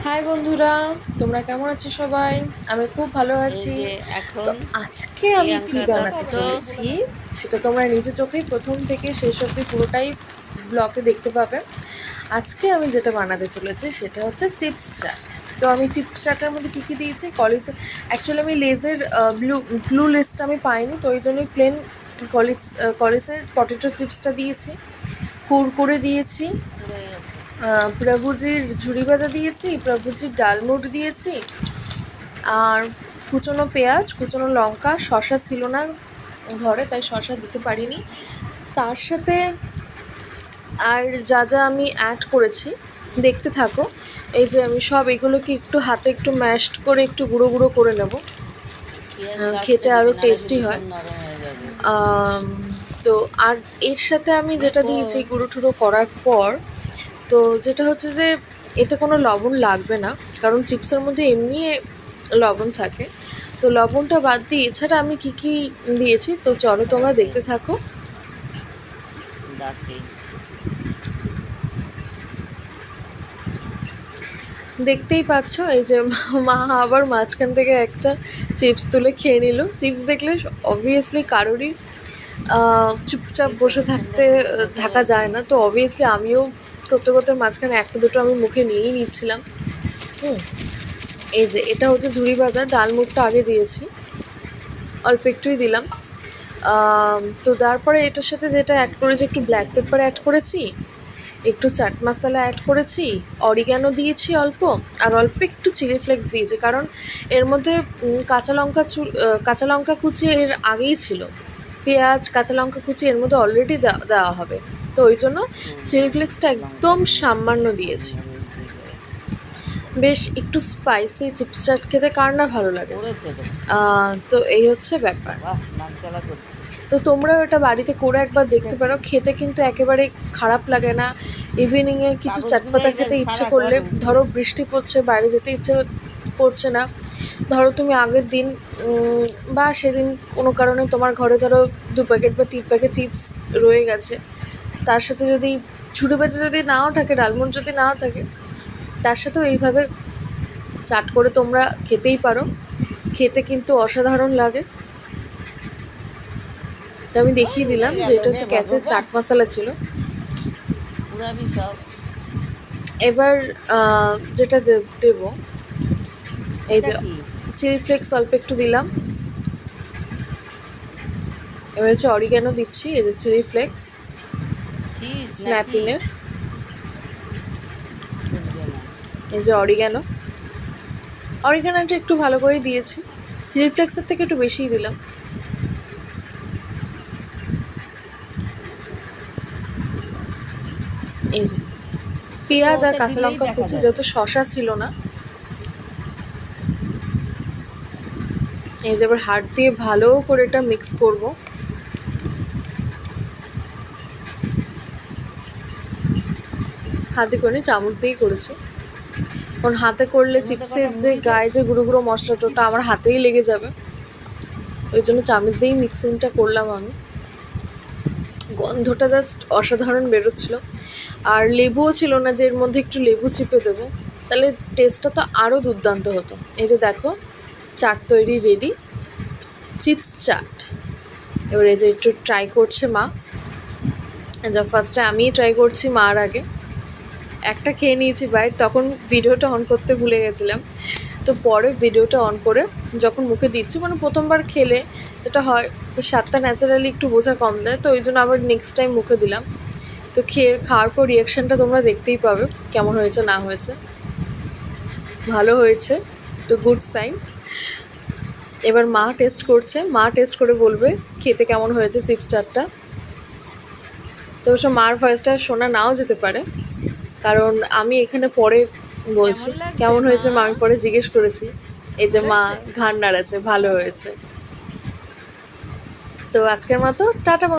High বন্ধুরা, তোমরা কেমন আছো সবাই? আমি খুব ভালো এই আছি। যে তো এখন আজকে আমি কি প্রিয়াঙ্কা বানাতে দত্ত চলেছি সেটা তোমরা নিজে চোখেই প্রথম থেকে শেষ অবধি পুরোটাই ব্লগে দেখতে পাবে। আজকে আমি যেটা বানাতে চলেছি সেটা হচ্ছে চিপস চাট। তো আমি চিপস চাটের মধ্যে কী কী দিয়েছি, কলেজে অ্যাকচুয়ালি আমি লেজের ব্লু লিস্টটা আমি পাইনি, তো ওই জন্যই প্লেন কলেজের পটেটো চিপসটা দিয়েছি, কুরকুরে দিয়েছি, পুড়ে গেছে। প্রভুজির ঝুড়ি ভাজা দিয়েছি, প্রভুজির ডালমুট দিয়েছি, আর কুচনো পেঁয়াজ, কুচনো লঙ্কা, শসা ছিল না ঘরে তাই শসা দিতে পারিনি। তার সাথে আর যা যা আমি অ্যাড করেছি দেখতে থাকো। এই যে আমি সব এগুলোকে একটু হাতে একটু ম্যাশড করে একটু গুঁড়ো গুঁড়ো করে নেব, পেঁয়াজটা আস্তে খেতে আরও দিবি, নাহলে টেস্টি কিন্তু হয়। সব নরম হয়ে যাবে। তো আর এর সাথে আমি যেটা দিয়েছি গুঁড়ো টুড়ো করার পর, তো যেটা হচ্ছে যে এতে কোনো লবণ লাগবে না, কারণ চিপসের মধ্যে এমনি লবণ থাকে। তো লবণটা বাদ দিয়ে এছাড়া আমি কি কি দিয়েছি তো চলো তোমরা দেখতে থাকো। দাসি দেখতেই পাচ্ছ এই যে মা আবার মাঝখান থেকে একটা চিপস তুলে খেয়ে নিল। চিপস দেখলে অবভিয়াসলি কারোরই চুপচাপ বসে থাকা যায় না, তো অবভিয়াসলি আমিও করতে করতে মাঝখানে একটা দুটো আমি মুখে নিয়েই নিচ্ছিলাম। এই যে এটা হচ্ছে ঝুড়ি ভাজা, ডালমুটটা আগে দিয়েছি, অল্প একটুই দিলাম। তো তারপরে এটার সাথে যেটা অ্যাড করেছি, একটু ব্ল্যাক পেপার অ্যাড করেছি, একটু চাট মশলা অ্যাড করেছি, অরিগ্যানো দিয়েছি অল্প, আর অল্প একটু চিলি ফ্লেক্স দিয়েছি, কারণ এর মধ্যে কাঁচা লঙ্কা কুচি এর আগেই ছিল, পেঁয়াজ কাঁচা লঙ্কা কুচি এর মধ্যে অলরেডি দেওয়া হবে, তো ওই জন্য চিলি ফ্লেক্সটা একদম সামান্য দিয়েছি। বেশ একটু স্পাইসি চিপস চাট খেতে কার না ভালো লাগে। তো এই হচ্ছে ব্যাপার। তো তোমরাও এটা বাড়িতে করে একবার দেখতে পারো, খেতে কিন্তু একেবারে খারাপ লাগে না। ইভিনিংয়ে কিছু চাটপাতা খেতে ইচ্ছে করলে, ধরো বৃষ্টি পড়ছে, বাইরে যেতে ইচ্ছে করছে না, ধরো তুমি আগের দিন বা সেদিন কোনো কারণে তোমার ঘরে ধরো 2 প্যাকেট বা 3 প্যাকেট চিপস রয়ে গেছে, তার সাথে যদি ঝুড়ি ভাজা যদি নাও থাকে, ডালমুট যদি নাও থাকে, তার সাথেও এইভাবে চাট করে তোমরা খেতেই পারো। খেতে কিন্তু অসাধারণ লাগে। আমি দেখিয়ে দিলাম যে এটা হচ্ছে ক্যাচের চাট মশলা ছিল। এবার যেটা দেব, এই যে চিলি ফ্লেক্স অল্প একটু দিলাম, এবার হচ্ছে অরিগ্যানো দিচ্ছি, এই যে চিলি ফ্লেক্স স্ন্যাপিনের, এই যে অরিগ্যানোটা একটু ভালো করেই দিয়েছি, চিলি ফ্লেক্সের থেকে একটু বেশিই দিলাম। এই যে পেঁয়াজ আর কাঁচা লঙ্কা কুচি, যেহেতু শসা ছিল না, এই যে এবার হাত দিয়ে ভালো করে এটা মিক্স করব। হাতে করে চামচ দিয়েই করেছি, কারণ হাতে করলে চিপসের যে গায়ে যে গুঁড়ো গুঁড়ো মশলাটা ওটা আমার হাতেই লেগে যাবে, ওই জন্য চামচ দিয়েই মিক্সিংটা করলাম আমি। গন্ধটা জাস্ট অসাধারণ বেরোচ্ছিল, আর লেবুও ছিল না যে এর মধ্যে একটু লেবু চিপে দেবো, তাহলে টেস্টটা তো আরও দুর্দান্ত হতো। এই যে দেখো চাট তৈরি রেডি, চিপস চাট। এবার এই যে একটু ট্রাই করছে মা, যা ফার্স্টে আমিই ট্রাই করছি মার আগে। একটা খেয়ে নিয়েছি বাইট, তখন ভিডিওটা অন করতে ভুলে গেছিলাম, তো পরে ভিডিওটা অন করে যখন মুখে দিচ্ছি, মানে প্রথমবার খেলে এটা হয় স্বাদটা ন্যাচারালি একটু বোঝা কম যায়, তো ওই জন্য আবার নেক্সট টাইম মুখে দিলাম। তো খাওয়ার পর রিয়াকশানটা তোমরা দেখতেই পাবে কেমন হয়েছে না হয়েছে। ভালো হয়েছে তো গুড সাইন। এবার মা টেস্ট করছে, মা টেস্ট করে বলবে খেতে কেমন হয়েছে চিপস চাটটা। তো অবশ্য মার ভয়েসটা শোনা নাও যেতে পারে, কারণ আমি এখানে পরে বলছি কেমন হয়েছে মা, আমি পরে জিজ্ঞেস করেছি। এই যে মা ঘাড় নাড়াচ্ছে, ভালো হয়েছে। তো আজকের মতো টাটা।